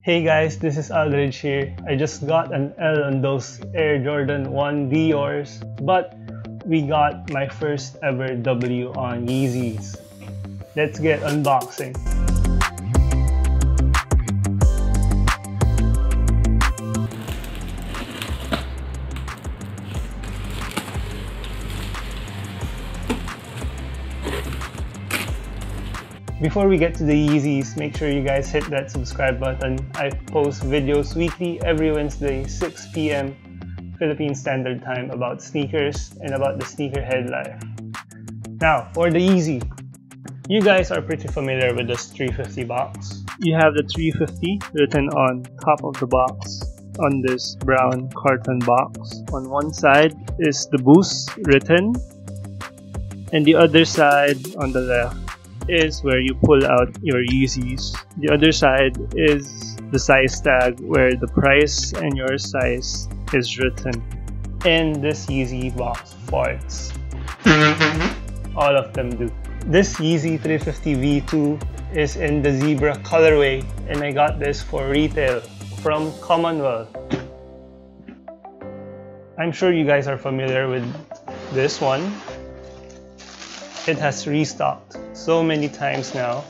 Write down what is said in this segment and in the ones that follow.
Hey guys, this is Aldridge here. I just got an L on those Air Jordan 1 Dior's, but we got my first ever W on Yeezys. Let's get unboxing. Before we get to the Yeezys, make sure you guys hit that subscribe button. I post videos weekly every Wednesday, 6 p.m. Philippine Standard Time about sneakers and about the sneakerhead life. Now, for the Yeezy. You guys are pretty familiar with this 350 box. You have the 350 written on top of the box on this brown carton box. On one side is the Boost written, and the other side on the left is where you pull out your Yeezys. The other side is the size tag where the price and your size is written. And this Yeezy box farts. All of them do. This Yeezy 350 V2 is in the zebra colorway, and I got this for retail from Commonwealth. I'm sure you guys are familiar with this one. It has restocked so many times now,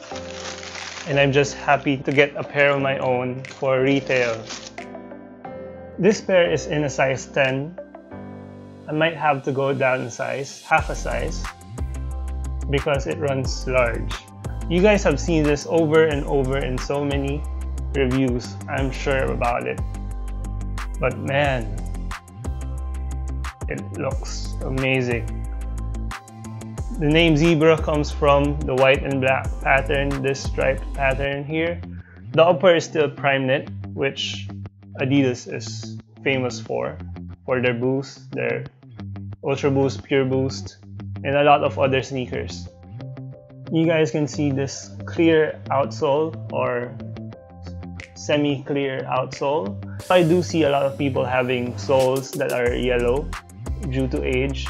and I'm just happy to get a pair of my own for retail. This pair is in a size 10. I might have to go down a size, half a size, because it runs large. You guys have seen this over and over in so many reviews, I'm sure about it. But man, it looks amazing. The name zebra comes from the white and black pattern, this striped pattern here. The upper is still prime knit, which Adidas is famous for their Boost, their Ultra Boost, Pure Boost, and a lot of other sneakers. You guys can see this clear outsole or semi-clear outsole. I do see a lot of people having soles that are yellow due to age,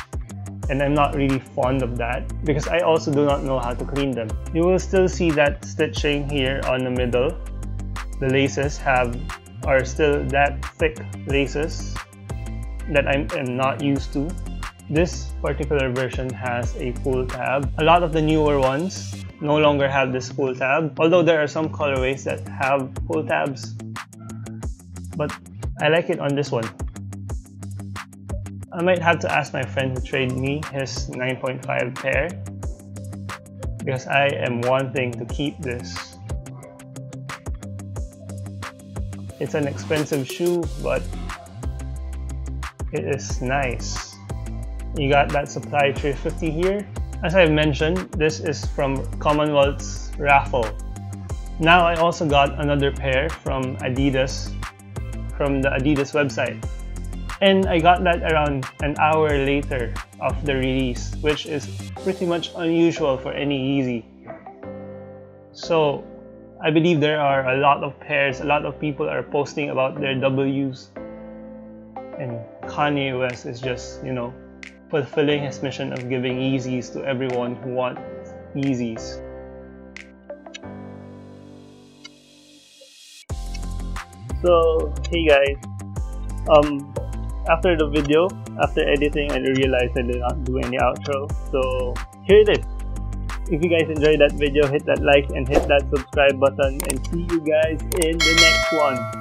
and I'm not really fond of that because I also do not know how to clean them. You will still see that stitching here on the middle. The laces are still that thick laces that I am not used to. This particular version has a pull tab. A lot of the newer ones no longer have this pull tab, although there are some colorways that have pull tabs, but I like it on this one. I might have to ask my friend to trade me his 9.5 pair because I am wanting to keep this. It's an expensive shoe, but it is nice. You got that Supply 350 here. As I've mentioned, this is from Commonwealth's raffle. Now I also got another pair from Adidas, from the Adidas website. And I got that around an hour later of the release, which is pretty much unusual for any Yeezy. So I believe there are a lot of pairs, a lot of people are posting about their W's. And Kanye West is just, you know, fulfilling his mission of giving Yeezys to everyone who wants Yeezys. So, hey guys. After the video, after editing, I realized I did not do any outro. So here it is. If you guys enjoyed that video, hit that like and hit that subscribe button, and see you guys in the next one.